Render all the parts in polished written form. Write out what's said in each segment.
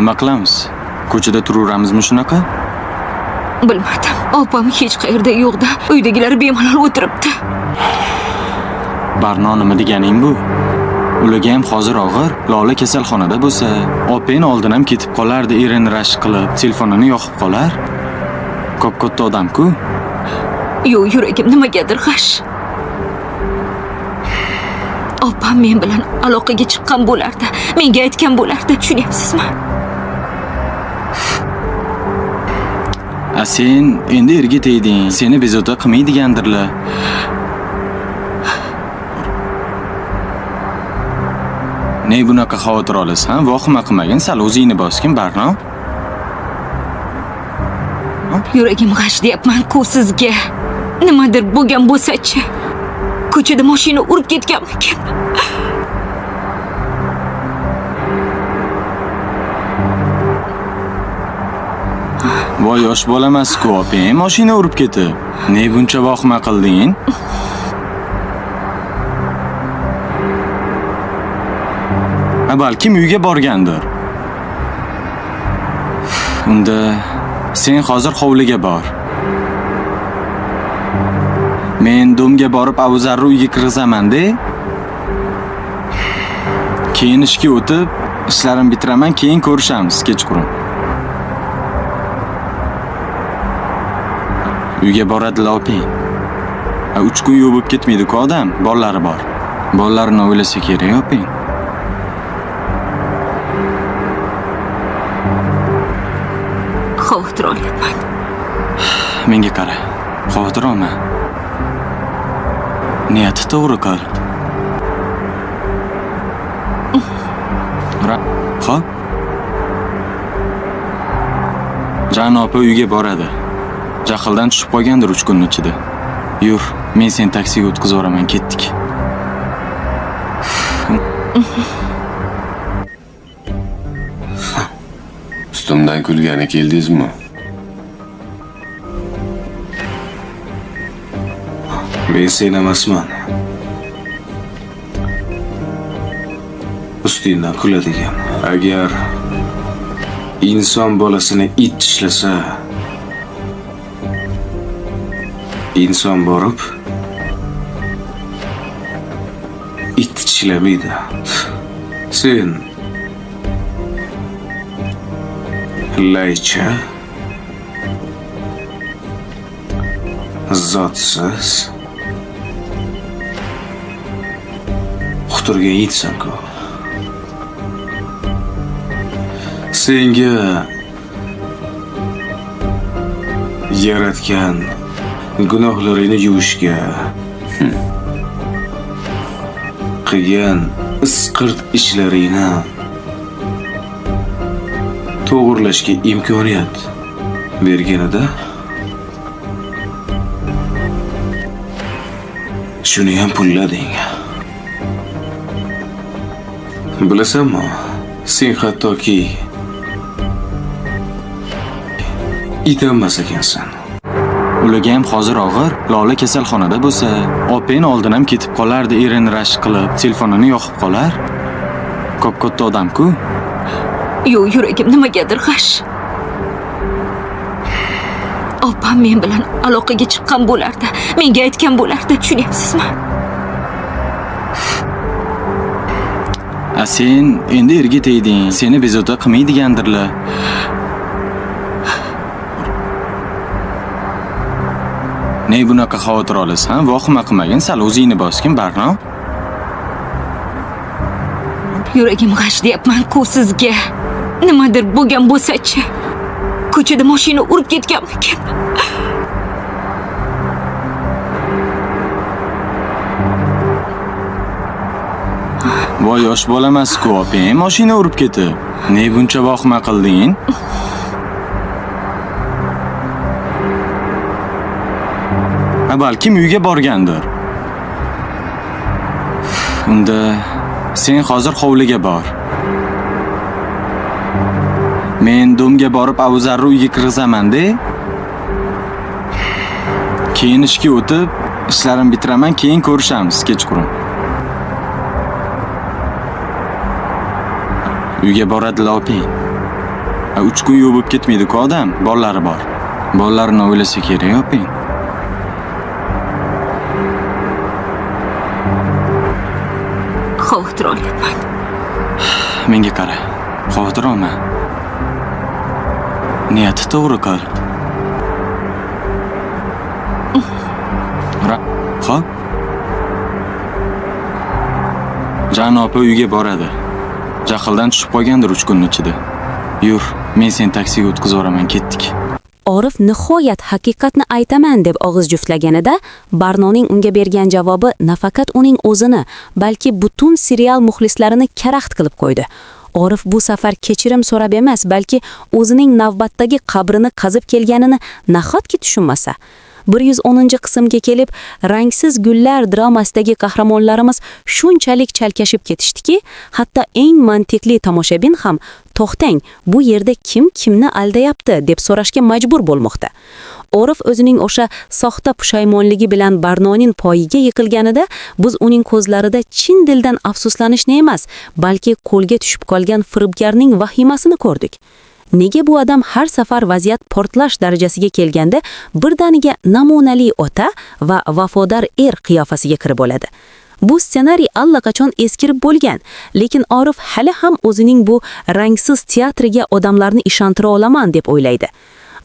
Nima qilamiz? Ko'chada turaveramizmi shunaqa? Bilmadim. Opam hech qayerda yo'q-da. Uydagilar bemalol o'tiribdi. Barno nima deganing bu? Ularga ham hozir og'ir. Lola kasalxonada bo'lsa, opang oldin ham ketib qolardi, erini rashk qilib, telefonini yoqib qolar. Ko'p-katta odam-ku. Yo'q, yuragim nimagadir g'ash. Opam men bilan aloqaga chiqqan bo'lardi. Menga aytgan bo'lardi, tushunyapsizmi? Sen endi erga tegding. Seni bezovta qilmaydigandirlar. Ne bunaqa xavotir olasan? Vohima qilmagin, sal o'zingni bosgin, Barno. Yuragim g'ash deyapman-ku sizga. Nimadir bo'lgan bo'lsa-chi? Ko'chada mashina urib ketganmikan? Voy yosh bolamas-ku, opang mashina urib ketib. Ne buncha vohima qilding? Balkim uyga borgandir. Unda sen hozir hovliga bor. Men domga borib Avuzarni uyga kirgizaman-da. Keyin ishga o'tib, ishlarimni bitiraman, keyin ko'rishamiz kechqurun. Uyga boradilar opang. 3 kun yuvib ketmaydi-ku odam, bolalari bor. Bolalarini o'ylasa kerak, opang. Xavotir olyapman. Menga qara. Xavotir olma. Niyati to'g'ri qil. Xo'p. Jan opa uyga boradi. Jahldan tushib qolgandir 3 kun ichida. Yur, men seni taksiga o'tkazib yuboraman, ketdik. Ustimdan kulgani keldingizmi? Men sen emasman. Ustingdan kuladigan. Agar inson bolasini it tishlasa, inson borib it tishlamaydi. Sen laycha, zotsiz, quturgan itsan-ku. Senga yaratgan gunohlarini yuvishga, qilgan isqirt ishlaringni to'g'rilashga imkoniyat berganida, shuni ham pullading. Bilasanmi, sen hattoki itamas ekansan. Ularga ham hozir og'ir. Lola kasalxonada bo'lsa, opang oldin ham ketib qolardi, erini rashk qilib, telefonini yoqib qolar. Ko'p-katta odam-ku. Yo'q, yuragim nimagadir g'ash. Opam men bilan aloqaga chiqqan bo'lardi. Menga aytgan bo'lardi, tushunyapsizmi? Sen endi erga tegding. Seni bezovta qilmaydigandirlar. Ne bunaqa xavotir olasan? Vohima qilmagin, sal o'zingni bosgin, Barno. Yuragim g'ash deyapman-ku sizga. Nimadir bo'lgan bo'lsa-chi? Ko'chada mashina urib ketganmikan? Voy yosh bolamas-ku, opang mashina urib ketib. Ne buncha vohima qilding? Balkim uyga borgandir. Unda sen hozir hovliga bor. Men domga borib Avuzarni uyga kirgizaman-da. Keyin ishga o'tib, ishlarimni bitiraman, keyin ko'rishamiz kechqurun. Uyga boradilar opang. 3 kun yuvib ketmaydi-ku odam, bolalari bor. Bolalarini o'ylasa kerak, oping. Xavotir olyapman. Menga qara. Xavotir olma. Niyati to'g'ri qil. Xo'p. Jan opa uyga boradi. Jahldan tushib qolgandir 3 kun ichida. Yur, men seni taksiga o'tkazib yuboraman, ketdik. Orif nihoyat haqiqatni aytaman deb og'iz juftlaganida Barnoning unga bergan javobi nafaqat uning o'zini, balki butun serial muxlislarini karaxt qilib qo'ydi. Orif bu safar kechirim so'rab emas, balki o'zining navbatdagi qabrini qazib kelganini nahotki tushunmasa. 110-qismga kelib, Rangsiz gullar dramasidagi qahramonlarimiz shunchalik chalkashib ketishdiki, hatto eng mantiqli tomoshabin ham to'xtang, bu yerda kim kimni aldayapti deb so'rashga majbur bo'lmoqda. Orif o'zining o'sha soxta pushaymonligi bilan Barnoning poyiga yiqilganida, biz uning ko'zlarida chin dildan afsuslanishni emas, balki qo'lga tushib qolgan firibgarning vahimasini ko'rdik. Nega bu odam har safar vaziyat portlash darajasiga kelganda birdaniga namunali ota va vafodar qiyofasiga kirib oladi? Bu ssenariy allaqachon eskirib bo'lgan, lekin Orif hali ham o'zining bu rangsiz teatriga odamlarni ishontira olaman deb o'ylaydi.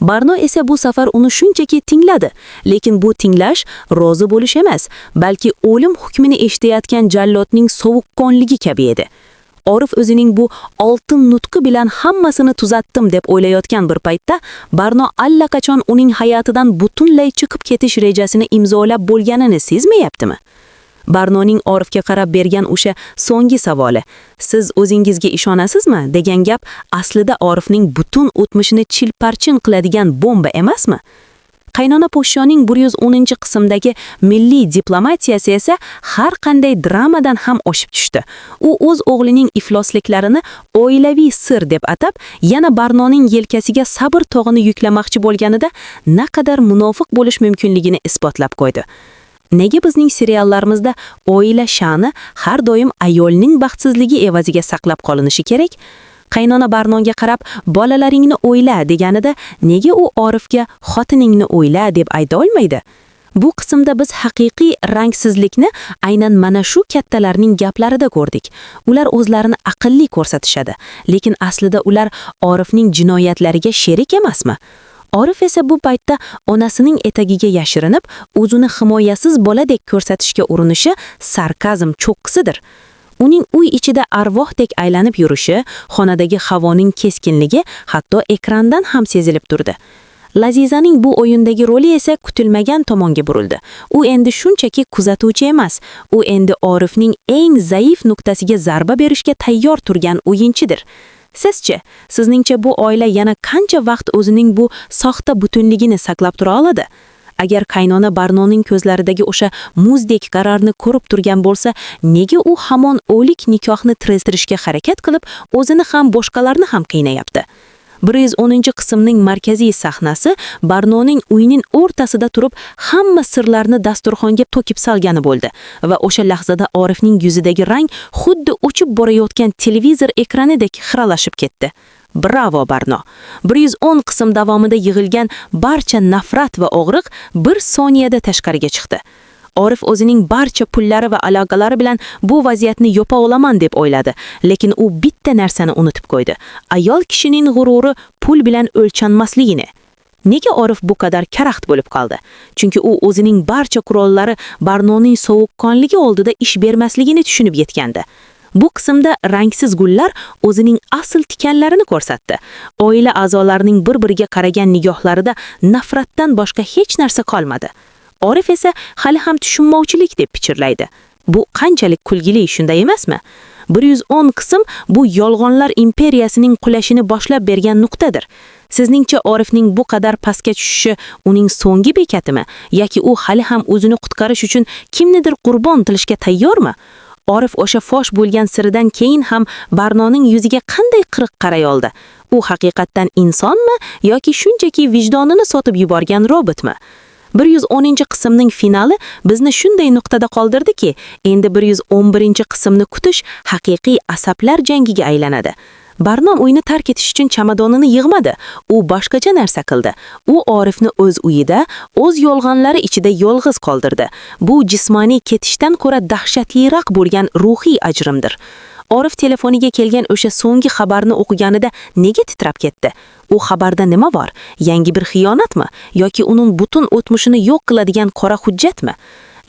Barno esa bu safar uni shunchaki tingladi, lekin bu tinglash rozi bo'lish emas, balki o'lim hukmini eshitayotgan jallodning sovuqqonligi kabi edi. Orif o'zining bu oltin nutqi bilan hammasini tuzatdim deb o'ylayotgan bir paytda Barno allaqachon uning hayotidan butunlay chiqib ketish rejasini imzolab bo'lganini sezmayaptimi? Barnoning Orifga qarab bergan o'sha so'nggi savoli, "Siz o'zingizga ishonasizmi?" degan gap aslida Orifning butun o'tmishini chilparchin qiladigan bomba emasmi? Qaynona Poshshoning 110-qismdagi milliy diplomatiyasi esa har qanday dramadan ham oshib tushdi. U o'z o'g'lining iflosliklarini oilaviy sir deb atab, yana Barnoning yelkasiga sabr tog'ini yuklamoqchi bo'lganida naqadar munofiq bo'lish mumkinligini isbotlab qo'ydi. Nega bizning seriallarimizda oila sha'ni har doim ayolning baxtsizligi evaziga saqlab qolinishi kerak? Qaynona Barnoga qarab, bolalaringni o'yla deganida, nega u Orifga xotiningni o'yla deb ayta olmaydi? Bu qismda biz haqiqiy rangsizlikni aynan mana shu kattalarning gaplarida ko'rdik. Ular o'zlarini aqlli ko'rsatishadi, lekin aslida ular Orifning jinoyatlariga sherik emasmi? Orif esa bu paytda onasining etagiga yashirinib, o'zini himoyasiz boladek ko'rsatishga urinishi sarkazm cho'qqisidir. Uning uy ichida arvohdek aylanib yurishi, xonadagi havoning keskinligi hatto ekrandan ham sezilib turdi. Lazizaning bu o'yindagi roli esa kutilmagan tomonga burildi. U endi shunchaki kuzatuvchi emas, u endi Orifning eng zaif nuqtasiga zarba berishga tayyor turgan o'yinchidir. Sizchi, sizningcha bu oila yana qancha vaqt o'zining bu soxta butunligini saqlab tura oladi? Agar qaynona Barnoning ko'zlaridagi o'sha muzdek qarorni ko'rib turgan bo'lsa, nega u hamon o'lik nikohni tirishtirishga harakat qilib, o'zini ham boshqalarni ham qiynayapti? 110-qismning markaziy sahnasi Barnoning uyining o'rtasida turib, hamma sirlarni dasturxonga to'kib salgani bo'ldi va o'sha lahzada Orifning yuzidagi rang xuddi o'chib borayotgan televizor ekranidek xiralashib ketdi. Bravo Barno. 110 qism davomida yig'ilgan barcha nafrat va og'riq bir soniyada tashqariga chiqdi. Orif o'zining barcha pullari va aloqalari bilan bu vaziyatni yopa olaman deb o'yladi, lekin u bitta narsani unutib qo'ydi. Ayol kishining g'ururi pul bilan o'lchanmasligini. Nega Orif bu qadar karaxt bo'lib qoldi? Chunki u o'zining barcha qurollari Barnoning sovuqqonligi oldida ish bermasligini tushunib yetgandi. Bu qismda rangsiz gullar o'zining asl tikanlarini ko'rsatdi. Oila a'zolarining bir-biriga qaragan nigohlarida nafratdan boshqa hech narsa qolmadi. Orif esa hali ham tushunmovchilik deb pichirlaydi. Bu qanchalik kulgili, shunday emasmi? 110 qism bu yolg'onlar imperiyasining qulashini boshlab bergan nuqtadir. Sizningcha Orifning bu qadar pastga tushishi uning so'nggi bekatimi, yoki u hali ham o'zini qutqarish uchun kimnidir qurbon qilishga tayyormi? Orif o'sha fosh bo'lgan siridan keyin ham Barnoning yuziga qanday qiriq qaray oldi? U haqiqatdan insonmi yoki shunchaki vijdonini sotib yuborgan robotmi? 110-qismning finali bizni shunday nuqtada qoldirdiki, endi 111-qismni kutish haqiqiy asablar jangiga aylanadi. Barnom uyni tark etish uchun chamadonini yig'madi. U boshqacha narsa qildi. U Orifni o'z uyida, o'z yolg'onlari ichida yolg'iz qoldirdi. Bu jismoniy ketishdan ko'ra dahshatliroq bo'lgan ruhiy ajrimdir. Orif telefoniga kelgan o'sha so'nggi xabarni o'qiganida nega titrab ketdi? U xabarda nima bor? Yangi bir xiyonatmi yoki uning butun o'tmishini yo'q qiladigan qora hujjatmi?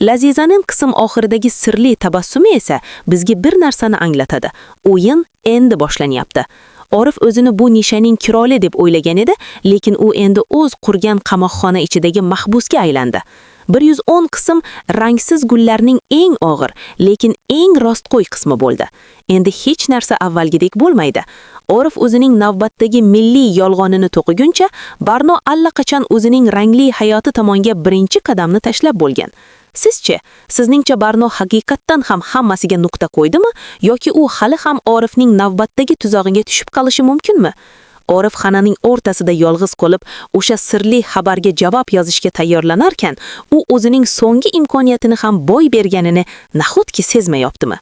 Lazizaning qism oxiridagi sirli tabassumi esa bizga bir narsani anglatadi. O'yin endi boshlanyapti. Orif o'zini bu nishaning kiroli deb o'ylagan edi, lekin u endi o'z qurgan qamoqxona ichidagi mahbusga aylandi. 110 qism rangsiz gullarning eng og'ir, lekin eng rostgo'y qismi bo'ldi. Endi hech narsa avvalgidek bo'lmaydi. Orif o'zining navbatdagi milliy yolg'onini to'qiguncha, Barno allaqachon o'zining rangli hayoti tomonga birinchi qadamni tashlab bo'lgan. Sizchi, sizningcha Barno haqiqatdan ham hammasiga nuqta qo'ydimi yoki u hali ham Orifning navbatdagi tuzog'iga tushib qolishi mumkinmi? Orif xonaning o'rtasida yolg'iz qolib, o'sha sirli xabarga javob yozishga tayyorlanarkan, u o'zining so'nggi imkoniyatini ham boy berganini nahotki sezmayaptimi?